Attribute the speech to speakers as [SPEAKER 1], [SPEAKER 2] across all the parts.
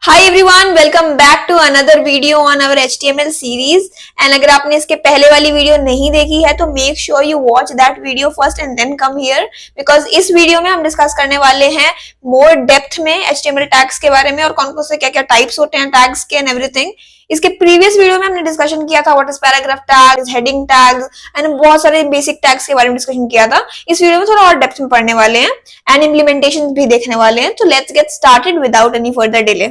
[SPEAKER 1] Hi everyone, welcome back to another video on our HTML series. And अगर आपने इसके पहले वाली वीडियो नहीं देखी है तो make sure you watch that video first and then come here because इस वीडियो में हम डिस्कस करने वाले हैं more depth में HTML tags के बारे में और कौन कौन से क्या क्या टाइप्स होते हैं tags के and everything. इसके प्रीवियस वीडियो में हमने डिस्कशन किया था what is paragraph tags, heading tags and बहुत सारे बेसिक टैग्स के बारे में डिस्कशन किया था. इस वीडियो में थोड़ा और डेप्थ में पढ़ने वाले हैं एंड इम्प्लीमेंटेशन भी देखने वाले हैं. तो let's get started without any further delay.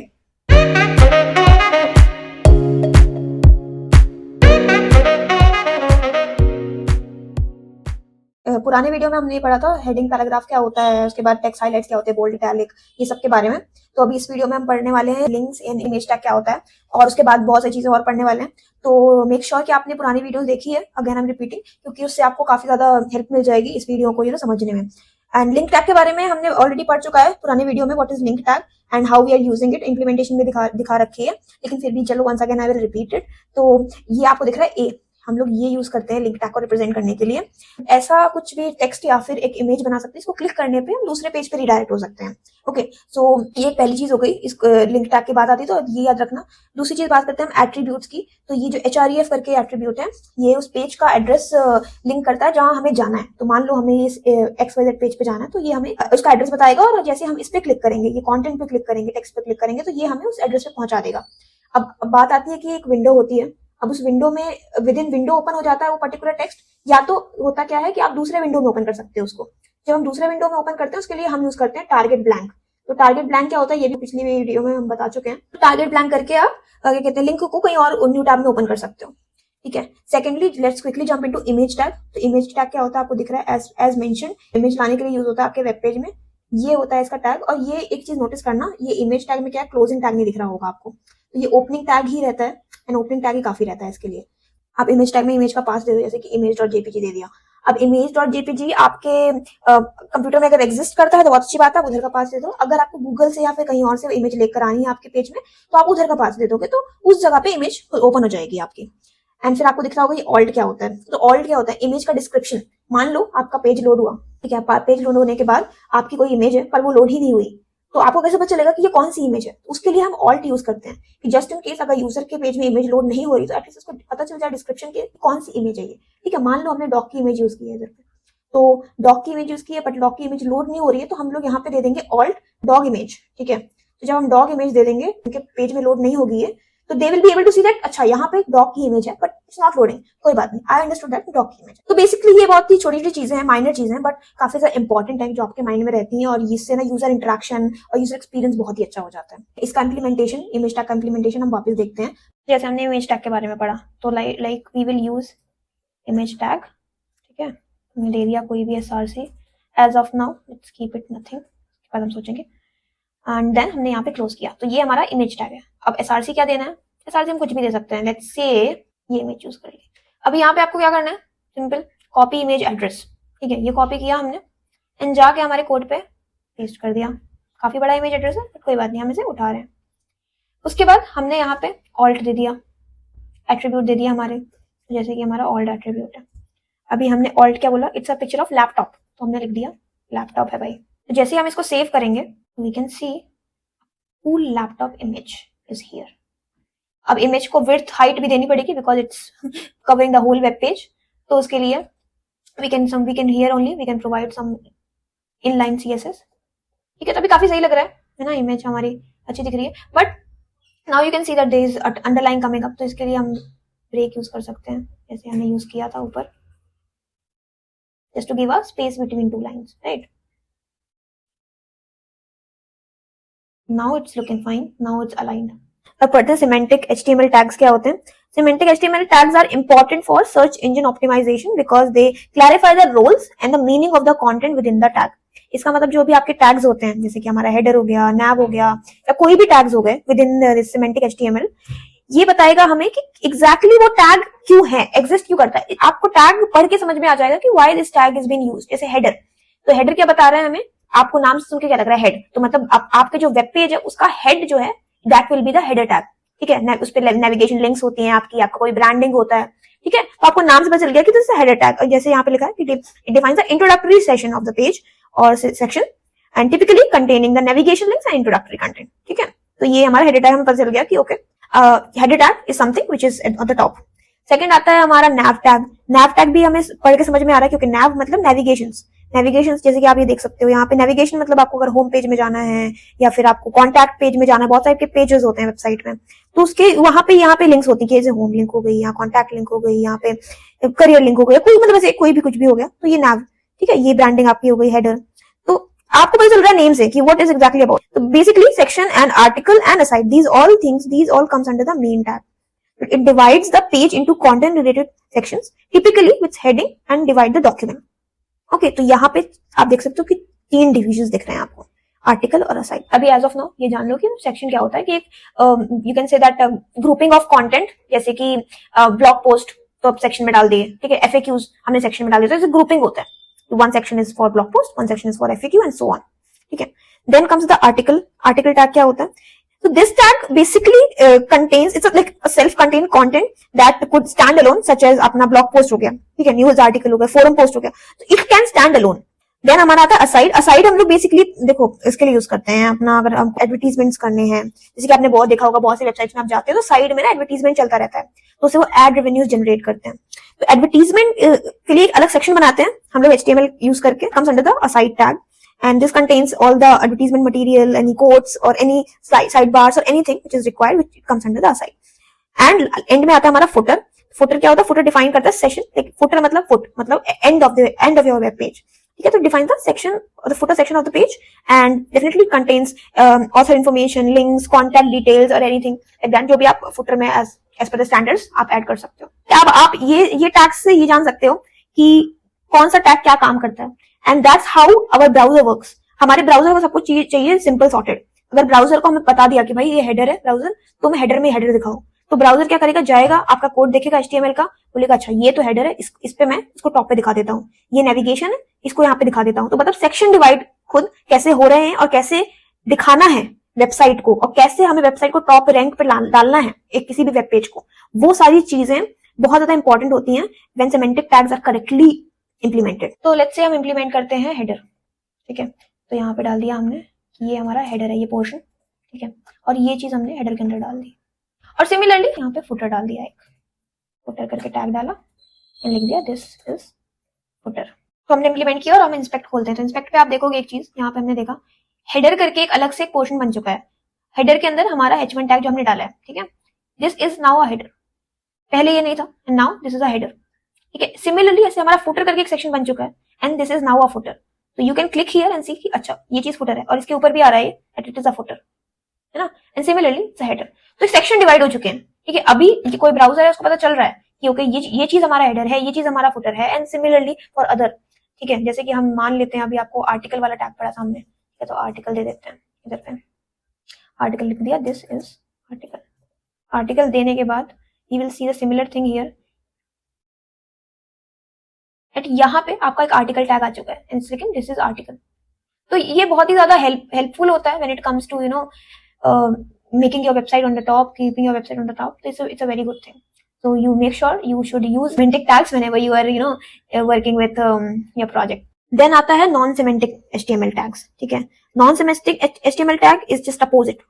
[SPEAKER 1] पुराने वीडियो में हमने पढ़ा था हेडिंग पैराग्राफ क्या होता है, उसके बाद टेक्स्ट हाइलाइट्स क्या होते हैं, बोल्ड, इटैलिक, ये सब के बारे में. तो अभी इस वीडियो में हम पढ़ने वाले हैं लिंक्स एंड इमेज टैग क्या होता है और उसके बाद बहुत सारी चीजें और पढ़ने वाले हैं. तो मेक श्योर कि आपने पुरानी वीडियोस देखी है. अगेन आई एम रिपीटिंग क्योंकि उससे आपको काफी ज्यादा हेल्प मिल जाएगी इस वीडियो को समझने में. एंड लिंक टैग के बारे में हमने ऑलरेडी पढ़ चुका है पुराने वीडियो में, what is link tag and how we are using it. Implementation में दिखा रखी है, लेकिन फिर भी चलो once again I will repeat it. तो ये आपको दिख रहा है ए, हम लोग ये यूज करते हैं लिंक टैग को रिप्रेजेंट करने के लिए. ऐसा कुछ भी टेक्स्ट या फिर एक इमेज बना सकते हैं, इसको क्लिक करने पे हम दूसरे पेज पे रिडायरेक्ट हो सकते हैं. ओके, सो ये पहली चीज हो गई. इस लिंक टैग की बात आती है तो ये याद रखना. दूसरी चीज बात करते हैं हम एट्रीब्यूट्स की. तो ये जो href करके एट्रीब्यूट है, ये उस पेज का एड्रेस लिंक करता है जहां हमें जाना है. तो मान लो हमें इस XYZ पेज पे जाना है तो ये हमें उसका एड्रेस बताएगा और जैसे हम इस पे क्लिक करेंगे, ये कॉन्टेंट पे क्लिक करेंगे, टेक्स्ट पे क्लिक करेंगे, तो ये हमें उस एड्रेस पे पहुंचा देगा. अब बात आती है कि एक विंडो होती है. अब उस विंडो में विद इन विंडो ओपन हो जाता है वो पर्टिकुलर टेक्स्ट, या तो होता क्या है कि आप दूसरे विंडो में ओपन कर सकते हो उसको. जब हम दूसरे विंडो में ओपन करते हैं उसके लिए हम यूज करते हैं टारगेट ब्लैंक. तो टारगेट ब्लैंक क्या होता है ये भी पिछली वीडियो में हम बता चुके हैं. तो टारगेट ब्लैंक करके आप क्या कहते हैं लिंक को कहीं और न्यू टैब में ओपन कर सकते हो. ठीक है. Secondly let's quickly jump into image tag. तो इमेज टैग क्या होता है आपको दिख रहा है एज मेंशन. इमेज लाने के लिए यूज होता है आपके वेब पेज में. ये होता है इसका टैग. और ये एक चीज नोटिस करना, ये इमेज टैग में क्या क्लोजिंग टैग नहीं दिख रहा होगा आपको. तो ये ओपनिंग टैग ही रहता है एंड ओपनिंग टैग ही काफी रहता है इसके लिए. आप इमेज टैग में इमेज का पास दे दो, जैसे कि image.jpg दे दिया. अब image.jpg आपके कंप्यूटर में अगर एग्जिस्ट करता है तो बहुत अच्छी बात है, आप उधर का पास दे दो. अगर आपको गूगल से या फिर कहीं और से इमेज लेकर आनी है आपके पेज में तो आप उधर का पास दे दोगे तो उस जगह पे इमेज ओपन हो जाएगी आपकी. एंड फिर आपको दिख रहा होगा ये ऑल्ट क्या होता है. तो ऑल्ट क्या होता है, इमेज का डिस्क्रिप्शन. मान लो आपका पेज लोड हुआ, ठीक है, पेज लोड होने के बाद आपकी कोई इमेज है पर वो लोड ही नहीं हुई, तो आपको कैसे पता चलेगा कि ये कौन सी इमेज है. उसके लिए हम ऑल्ट यूज करते हैं कि जस्ट इन केस अगर यूजर के पेज में इमेज लोड नहीं हो रही तो एटलीस्ट उसको पता चल जाए डिस्क्रिप्शन के कौन सी इमेज है ये. ठीक है, मान लो हमने डॉग की इमेज यूज की है इधर पे, तो डॉग की इमेज यूज की है बट डॉग की इमेज लोड नहीं हो रही है, तो हम लोग यहाँ पे दे देंगे ऑल्ट डॉग इमेज. ठीक है, तो जब हम डॉग इमेज दे देंगे, उनके पेज में लोड नहीं होगी है, तो they will be able to see that अच्छा यहाँ पे डॉग की इमेज है बट इट्स नॉट लोडिंग. कोई बात नहीं, आई अंडरस्टूड दैट डॉग की इमेज. तो बेसिकली ये बहुत ही छोटी छोटी चीजें हैं, माइनर चीजें हैं, बट काफी ज्यादा इंपॉर्टेंट है जो आपके माइंड में रहती हैं और इससे ना यूजर इंटरेक्शन और यूजर एक्सपीरियंस बहुत ही अच्छा हो जाता है. इसका इम्प्लीमेंटेशन, इमेज टैग का इम्प्लीमेंटेशन हम वापस देखते हैं. जैसे हमने इमेज टैग के बारे में पढ़ा तो like we will use image tag. ठीक है, हमने दे दिया कोई भी src. As of now let's keep it nothing, उसके बाद हम सोचेंगे. एंड देन हमने यहाँ पे क्लोज किया, तो ये हमारा इमेज टैग है. अब src क्या देना है, src हम कुछ भी दे सकते हैं. लेट्स से ये इमेज चूज कर ली. अब यहाँ पे आपको क्या करना है, सिंपल कॉपी इमेज एड्रेस. ठीक है, ये कॉपी किया हमने एंड जाके हमारे कोड पे पेस्ट कर दिया. काफी बड़ा इमेज एड्रेस है बट कोई बात नहीं, हम इसे उठा रहे हैं. उसके बाद हमने यहाँ पे ऑल्ट दे दिया, एट्रीब्यूट दे दिया हमारे, जैसे कि हमारा ऑल्ट एट्रीब्यूट है. अभी हमने ऑल्ट क्या बोला, it's a picture of laptop, तो हमने लिख दिया लैपटॉप है भाई. तो जैसे हम इसको सेव करेंगे we can see full laptop image is here. अब इमेज को विड्थ हाइट भी देनी पड़ेगी because it's covering the whole web page. तो उसके लिए we can here only we can provide some inline CSS. ठीक है, तो अभी काफी सही लग रहा है ना, इमेज हमारी अच्छी दिख रही है. But now you can see that there is underline coming up. तो इसके लिए हम ब्रेक यूज कर सकते हैं जैसे हमने यूज किया था ऊपर, just to give a space between two lines, right? Now it's looking fine. Now it's aligned. अब पढ़ते हैं semantic HTML tags क्या होते हैं. Semantic HTML tags are important for search engine optimization because they clarify the roles and the meaning of the content within the tag. इसका मतलब जो भी आपके टैग्स होते हैं, जैसे कि हमारा हेडर हो गया, नैव हो गया, या कोई भी टैग्स हो गए विद इन सिमेंटिक HTML, ये बताएगा हमें कि एग्जैक्टली वो टैग क्यों है, एग्जिस्ट क्यों करता है. आपको टैग पढ़ के समझ में आ जाएगा कि why this tag is been used. जैसे हेडर, तो हेडर क्या बता रहा है हमें, आपको नाम से सुन के क्या लग रहा है हेड, तो मतलब आपके जो वेब पेज है उसका हेड जो है that will be the header tag. ठीक है, उस पर नेविगेशन लिंक्स होती हैं आपकी, आपका कोई ब्रांडिंग होता है. ठीक है, तो आपको नाम से पता चल गया कि दिस इज हेडर टैग. जैसे यहाँ पे लिखा है कि it defines the introductory session of the page और section and typically containing the navigation links and introductory content. ठीक है, तो ये हमारा हेडर टैग हमें पता चल गया कि okay header tag is something which is on the top. Second आता है हमारा नैव टैग। नैव टैग भी हमें पढ़ के समझ में आ रहा है, क्योंकि नैव मतलब नेविगेशंस। जैसे कि आप ये देख सकते हो यहाँ पे नेविगेशन मतलब आपको अगर होम पेज में जाना है या फिर आपको कॉन्टैक्ट पेज में जाना है, बहुत सारे के पेजेस होते हैं वेबसाइट में, तो उसके यहाँ पे लिंक्स होती है, जैसे होम लिंक हो गई, यहाँ कॉन्टैक्ट लिंक हो गई, यहाँ पे करियर लिंक हो गया, कोई मतलब ऐसे कोई भी कुछ भी हो गया, तो ये नैव, ठीक है। ये ब्रांडिंग आपकी हो गई हेडर। तो आपको पता चल रहा है नेम से कि व्हाट इज एग्जैक्टली अबाउट। तो basically section and article and aside, these all comes under the main tag. It divides the page into content related sections, typically with heading, and divide the document. Okay, तो यहाँ पे आप देख सकते हो कि 3 divisions दिख रहे हैं आपको, आर्टिकल और असाइड। अभी एज ऑफ नाउ ये जान लो कि सेक्शन क्या होता है, कि एक you can say that grouping of content, जैसे कि ब्लॉग पोस्ट तो आप सेक्शन में डाल दिए, ठीक है। FAQs हमने सेक्शन में डाल दिया, तो इसे ग्रुपिंग होता है। One section is for blog post, one section is for FAQ and so on, ठीक है। Then comes the article. Article tag क्या होता है? So this tag basically contains, it's like a self-contained content that could stand alone, such as अपना blog post हो गया, ठीक है, न्यूज आर्टिकल हो गया, फोरम पोस्ट हो गया, तो it can stand alone. Then हमारा आता है असाइड। असाइड हम लोग बेसिकली देखो इसके लिए यूज करते हैं अपना, अगर हम एडवर्टीजमेंट्स करने हैं, जैसे कि आपने बहुत देखा होगा, बहुत सी वेबसाइट्स में आप जाते हो तो साइड में ना एडवर्टीजमेंट चलता रहता है, तो उससे वो एड रेवेन्यूज जनरेट करते हैं। तो एडवर्टीजमेंट के लिए एक अलग सेक्शन बनाते हैं हम लोग HTML यूज करके, comes under the aside tag, and this contains all the advertisement material, any quotes or any sidebars or anything which is required, which comes under the aside. And end में आता है हमारा footer. Footer क्या होता है? Footer define करता है session, footer मतलब foot मतलब end of your web page, ठीक है। तो define the section or the footer section of the page and definitely contains author information, links, contact details or anything like that, जो भी आप footer में as per the standards आप add कर सकते हो। अब आप ये टैग से ये जान सकते हो कि कौन सा टैग क्या काम करता है, and that's how our browser works. हमारे ब्राउजर को सब कुछ चाहिए सिंपल सॉर्टेड। अगर ब्राउजर को हमें बता दिया कि भाई ये हेडर है ब्राउजर, तो हमें हेडर में हेडर दिखाओ, तो ब्राउजर क्या करेगा, जाएगा आपका कोड देखेगा HTML का, बोलेगा अच्छा ये तो हेडर है, इस पे मैं इसको टॉप पे दिखा देता हूँ, ये नेविगेशन है इसको यहाँ पे दिखा देता हूँ। तो मतलब सेक्शन डिवाइड खुद कैसे हो रहे हैं और कैसे दिखाना है वेबसाइट को, और कैसे हमें वेबसाइट को टॉप रैंक पे डालना है एक किसी भी वेब पेज को, वो सारी चीजें बहुत ज्यादा इंपॉर्टेंट होती हैं when semantic tags are correctly implemented. तो लेट्स से हम इंप्लीमेंट करते हैं हेडर, ठीक है। तो यहाँ पे डाल दिया हमने कि ये हमारा हेडर है, ये पोर्शन, ठीक है, और ये चीज हमने हेडर के अंदर डाल दी, और सिमिलरली यहाँ पे फुटर डाल दिया, एक फुटर करके टैग डाला एंड लिख दिया दिस इज फुटर। तो हमने इंप्लीमेंट किया और हम इंस्पेक्ट खोलते हैं। तो इंस्पेक्ट पे आप देखोगे एक चीज, यहाँ पे हमने देखा हेडर करके एक अलग से एक पोर्शन बन चुका है। हेडर के अंदर हमारा H1 टैग जो हमने डाला है, ठीक है, this is now a header, पहले ये नहीं था, and now this is a header, ठीक है। सिमिलरली ऐसे हमारा फुटर करके एक सेक्शन बन चुका है, and this is now a footer. तो you can click here and see कि अच्छा ये चीज फुटर है, और इसके ऊपर भी आ रहा है that it is a footer, है ना, and similarly it's a header. तो सेक्शन डिवाइड हो चुके हैं, ठीक है। अभी कोई ब्राउजर है उसको पता चल रहा है कि ओके ये चीज हमारा हेडर है, ये चीज हमारा फुटर है, एंड सिमिलरली फॉर अदर, ठीक है। जैसे कि हम मान लेते हैं अभी आपको आर्टिकल वाला टैग पड़ा सामने, ठीक है, तो आर्टिकल दे देते हैं, इधर पे आर्टिकल लिख दिया, दिस इज आर्टिकल। आर्टिकल देने के बाद you will see the similar thing here, at यहाँ पे आपका एक आर्टिकल टैग आ चुका है, एंड दिस इज आर्टिकल। तो ये बहुत ही ज्यादा हेल्पफुल होता है when it comes to making your website on the top, keeping your website on the top. So it's a very good thing. So you make sure you should use semantic tags whenever you are working with your project. Then आता है non semantic HTML tags, ठीक है। non semantic HTML tag is just opposite.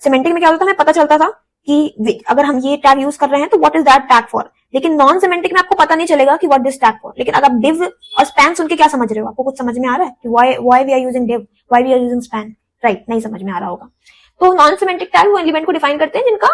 [SPEAKER 1] Semantic में क्या होता है, हमें पता चलता था कि अगर हम ये टैग यूज कर रहे हैं तो what is that tag for, लेकिन नॉन सेमेंटिक में आपको पता नहीं चलेगा कि what this tag for। लेकिन अगर आप div और span सुन के क्या समझ रहे हो, आपको कुछ समझ में आ रहा है कि why we are using div, why we are using span, right? नहीं समझ में आ रहा होगा। तो नॉन सेमेंटिक टैग वो एलिमेंट को डिफाइन करते हैं जिनका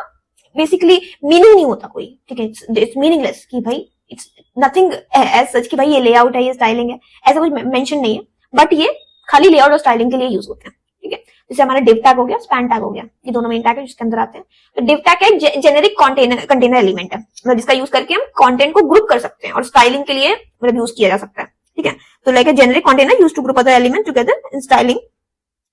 [SPEAKER 1] बेसिकली मीनिंग नहीं होता कोई, ठीक है, इट्स मीनिंगलेस, कि भाई इट्स नथिंग एज सच कि भाई ये लेआउट है, ये स्टाइलिंग है, ऐसा कुछ मेंशन नहीं है, बट ये खाली लेआउट और स्टाइलिंग के लिए यूज होते हैं, ठीक है। जैसे हमारा div टैग हो गया, span टैग हो गया, ये दोनों मेन टैग है जिसके अंदर आते हैं। तो div टैग एक जेनेरिक कंटेनर एलिमेंट है, मतलब जिसका यूज करके हम कंटेंट को ग्रुप कर सकते हैं और स्टाइलिंग के लिए मतलब यूज किया जा सकता है, ठीक है। तो like a generic container used to group other element together in styling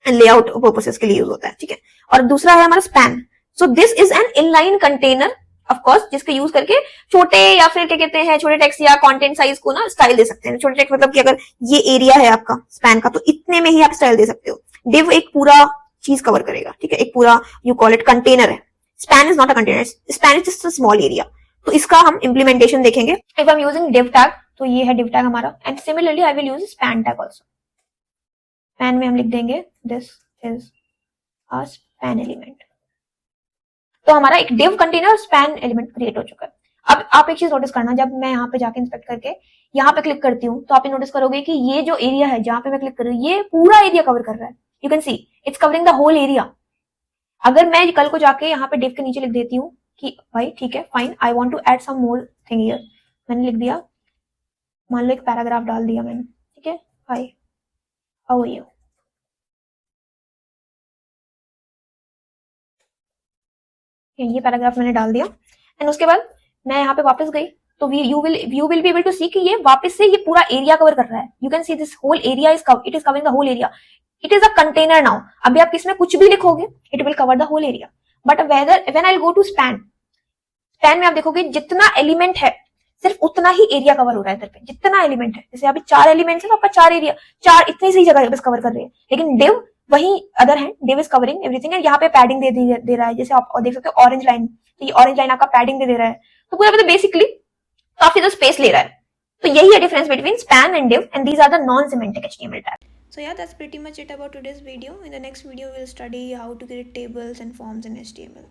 [SPEAKER 1] and layout purposes के लिए यूज होता है, ठीक है। और दूसरा है हमारा span. So this is an inline container of course, जिसका यूज करके छोटे या फिर क्या कहते हैं छोटे टेक्स्ट या कंटेंट साइज को ना स्टाइल दे सकते हैं। छोटे टेक्स्ट मतलब कि अगर ये एरिया है आपका स्पैन का, तो इतने में ही आप स्टाइल दे सकते हो। डिव एक पूरा चीज कवर करेगा, ठीक है, एक पूरा यू कॉल इट कंटेनर है। Span is not a container, span is just a small area. तो इसका हम इंप्लीमेंटेशन देखेंगे। If I am using div tag, तो ये है डिव टैग हमारा, and similarly I will use span tag also. Span में हम लिख देंगे this is a span element. तो हमारा एक div container span element create हो चुका है। अब आप एक चीज नोटिस करना, जब मैं यहाँ पे जाके इंस्पेक्ट करके यहाँ पे क्लिक करती हूँ तो आप नोटिस करोगे कि ये जो एरिया है जहां पे मैं क्लिक कर रही हूँ ये पूरा एरिया कवर कर रहा है। You can see it's covering the whole area. अगर मैं कल को जाके यहाँ पे div के नीचे लिख देती हूँ कि भाई ठीक है fine, I want to add some more thing here, मैंने लिख दिया, मान लो एक पैराग्राफ डाल दिया मैंने, ठीक है, हाय हाउ आर यू, ये पैराग्राफ मैंने डाल दिया एंड उसके बाद मैं यहाँ पे वापस गई तो you will be able to see कि ये वापस से ये पूरा एरिया कवर कर रहा है। You can see this whole area it is covering the whole area. It is a container now. अभी आप इसमें कुछ भी लिखोगे it will cover the whole area. But when I go to span में आप देखोगे जितना एलिमेंट है सिर्फ उतना ही एरिया कवर हो रहा है इधर पे। जितना एलिमेंट है, जैसे अभी 4 एलिमेंट्स है तो आपका 4 एरिया 4 इतनी सी जगह बस कवर कर रहे हैं। लेकिन डिव वही अदर है, div is covering everything and यहाँ पे पैडिंग दे रहा है। जैसे आप देख सकते हो ऑरेंज लाइन, तो ये ऑरेंज लाइन आपका पैडिंग दे रहा है। तो पूरा मतलब बेसिकली काफी जो स्पेस ले रहा है। तो यही है difference between span and div and these are the non-semantic HTML tags. So yeah, that's pretty much it about today's video. In the next video, we'll study how to create tables and forms in HTML.